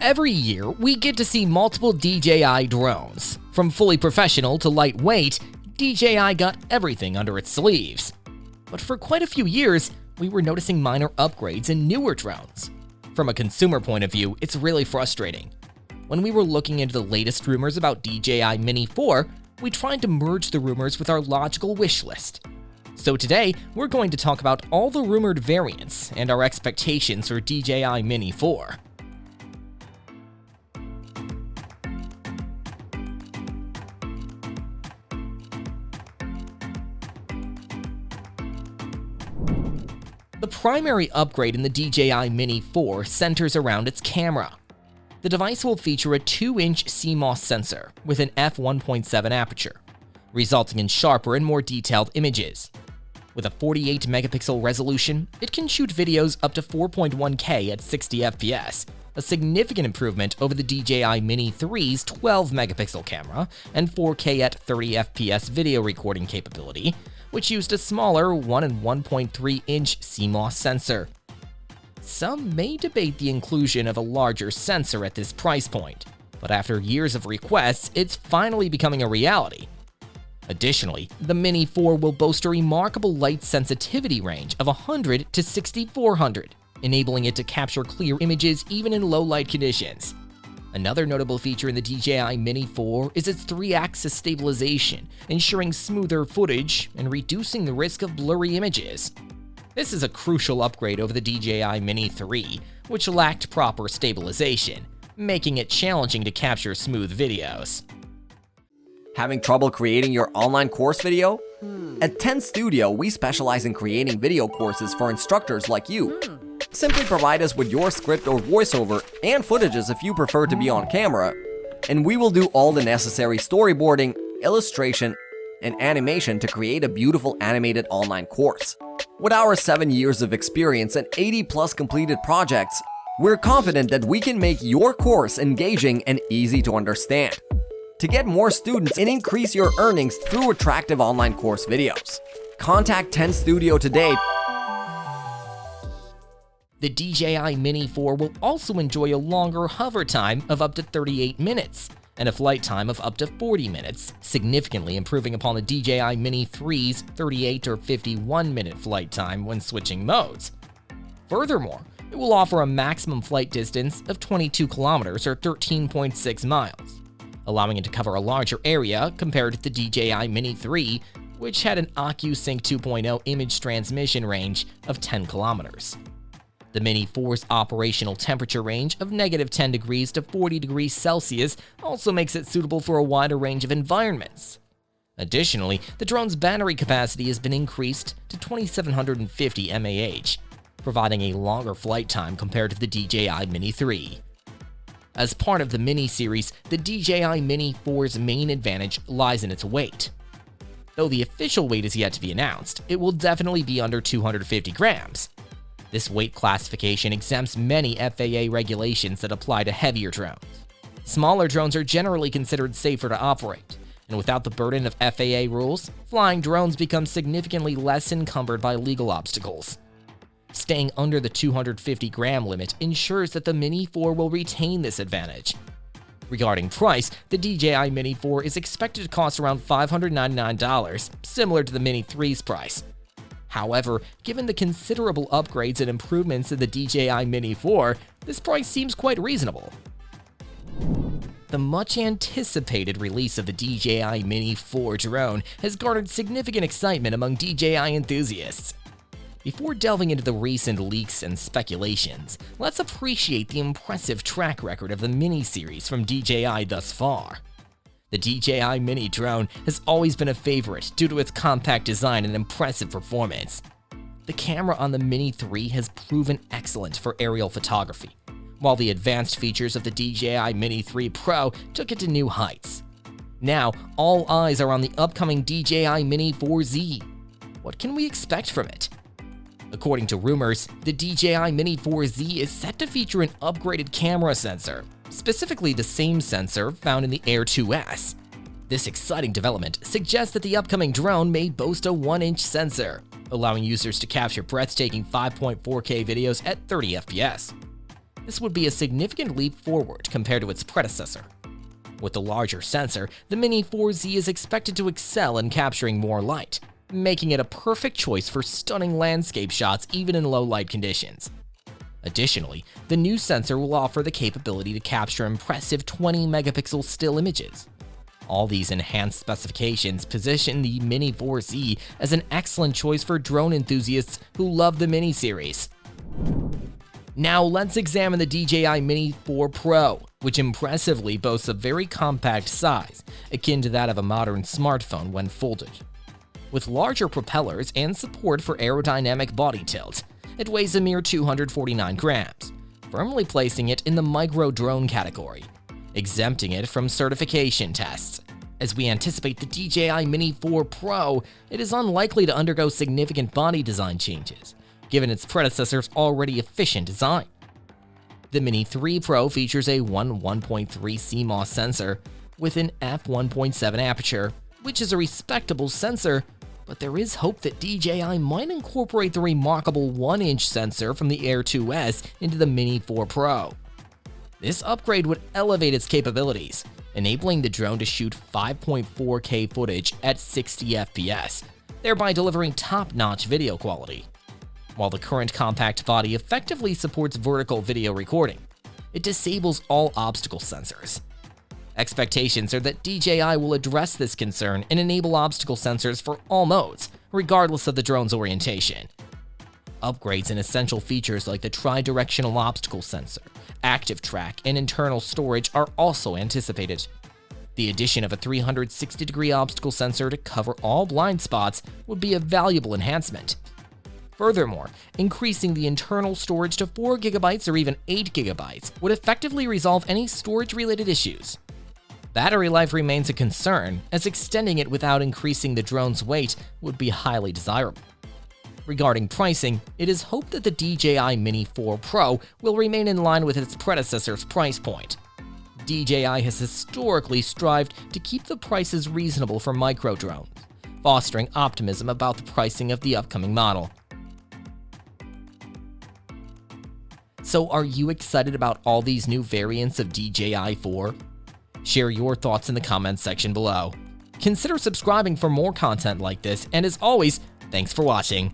Every year, we get to see multiple DJI drones. From fully professional to lightweight, DJI got everything under its sleeves. But for quite a few years, we were noticing minor upgrades in newer drones. From a consumer point of view, it's really frustrating. When we were looking into the latest rumors about DJI Mini 4, we tried to merge the rumors with our logical wish list. So today, we're going to talk about all the rumored variants and our expectations for DJI Mini 4. The primary upgrade in the DJI Mini 4 centers around its camera. The device will feature a 2-inch CMOS sensor with an f1.7 aperture, resulting in sharper and more detailed images. With a 48-megapixel resolution, it can shoot videos up to 4.1K at 60 FPS, a significant improvement over the DJI Mini 3's 12-megapixel camera and 4K at 30 FPS video recording capability, which used a smaller 1 and 1.3-inch CMOS sensor. Some may debate the inclusion of a larger sensor at this price point, but after years of requests, it's finally becoming a reality. Additionally, the Mini 4 will boast a remarkable light sensitivity range of 100 to 6400, enabling it to capture clear images even in low-light conditions. Another notable feature in the DJI Mini 4 is its 3-axis stabilization, ensuring smoother footage and reducing the risk of blurry images. This is a crucial upgrade over the DJI Mini 3, which lacked proper stabilization, making it challenging to capture smooth videos. Having trouble creating your online course video? At 10 Studio, we specialize in creating video courses for instructors like you. Simply provide us with your script or voiceover and footages if you prefer to be on camera, and we will do all the necessary storyboarding, illustration, and animation to create a beautiful animated online course. With our 7 years of experience and 80+ completed projects, we're confident that we can make your course engaging and easy to understand. To get more students and increase your earnings through attractive online course videos, contact 10 Studio today. The DJI Mini 4 will also enjoy a longer hover time of up to 38 minutes and a flight time of up to 40 minutes, significantly improving upon the DJI Mini 3's 38 or 51-minute flight time when switching modes. Furthermore, it will offer a maximum flight distance of 22 kilometers or 13.6 miles, allowing it to cover a larger area compared to the DJI Mini 3, which had an OcuSync 2.0 image transmission range of 10 kilometers. The Mini 4's operational temperature range of -10 degrees to 40 degrees Celsius also makes it suitable for a wider range of environments. Additionally, the drone's battery capacity has been increased to 2750 mAh, providing a longer flight time compared to the DJI Mini 3. As part of the Mini series, the DJI Mini 4's main advantage lies in its weight. Though the official weight is yet to be announced, it will definitely be under 250 grams. This weight classification exempts many FAA regulations that apply to heavier drones. Smaller drones are generally considered safer to operate, and without the burden of FAA rules, flying drones become significantly less encumbered by legal obstacles. Staying under the 250-gram limit ensures that the Mini 4 will retain this advantage. Regarding price, the DJI Mini 4 is expected to cost around $599, similar to the Mini 3's price. However, given the considerable upgrades and improvements in the DJI Mini 4, this price seems quite reasonable. The much-anticipated release of the DJI Mini 4 drone has garnered significant excitement among DJI enthusiasts. Before delving into the recent leaks and speculations, let's appreciate the impressive track record of the Mini series from DJI thus far. The DJI Mini drone has always been a favorite due to its compact design and impressive performance. The camera on the Mini 3 has proven excellent for aerial photography, while the advanced features of the DJI Mini 3 Pro took it to new heights. Now, all eyes are on the upcoming DJI Mini 4Z. What can we expect from it? According to rumors, the DJI Mini 4Z is set to feature an upgraded camera sensor, specifically the same sensor found in the Air 2S. This exciting development suggests that the upcoming drone may boast a 1-inch sensor, allowing users to capture breathtaking 5.4K videos at 30 FPS. This would be a significant leap forward compared to its predecessor. With the larger sensor, the Mini 4Z is expected to excel in capturing more light, making it a perfect choice for stunning landscape shots even in low light conditions. Additionally, the new sensor will offer the capability to capture impressive 20-megapixel still images. All these enhanced specifications position the Mini 4Z as an excellent choice for drone enthusiasts who love the Mini series. Now let's examine the DJI Mini 4 Pro, which impressively boasts a very compact size, akin to that of a modern smartphone when folded. With larger propellers and support for aerodynamic body tilt, it weighs a mere 249 grams, firmly placing it in the micro drone category, exempting it from certification tests. As we anticipate the DJI Mini 4 Pro, it is unlikely to undergo significant body design changes, given its predecessor's already efficient design. The Mini 3 Pro features a 1.3 CMOS sensor with an f1.7 aperture, which is a respectable sensor, but there is hope that DJI might incorporate the remarkable 1-inch sensor from the Air 2S into the Mini 4 Pro. This upgrade would elevate its capabilities, enabling the drone to shoot 5.4K footage at 60 FPS, thereby delivering top-notch video quality. While the current compact body effectively supports vertical video recording, it disables all obstacle sensors. Expectations are that DJI will address this concern and enable obstacle sensors for all modes, regardless of the drone's orientation. Upgrades in essential features like the tri-directional obstacle sensor, active track, and internal storage are also anticipated. The addition of a 360-degree obstacle sensor to cover all blind spots would be a valuable enhancement. Furthermore, increasing the internal storage to 4 GB or even 8 GB would effectively resolve any storage-related issues. Battery life remains a concern, as extending it without increasing the drone's weight would be highly desirable. Regarding pricing, it is hoped that the DJI Mini 4 Pro will remain in line with its predecessor's price point. DJI has historically strived to keep the prices reasonable for micro drones, fostering optimism about the pricing of the upcoming model. So are you excited about all these new variants of DJI 4? Share your thoughts in the comments section below. Consider subscribing for more content like this, and as always, thanks for watching.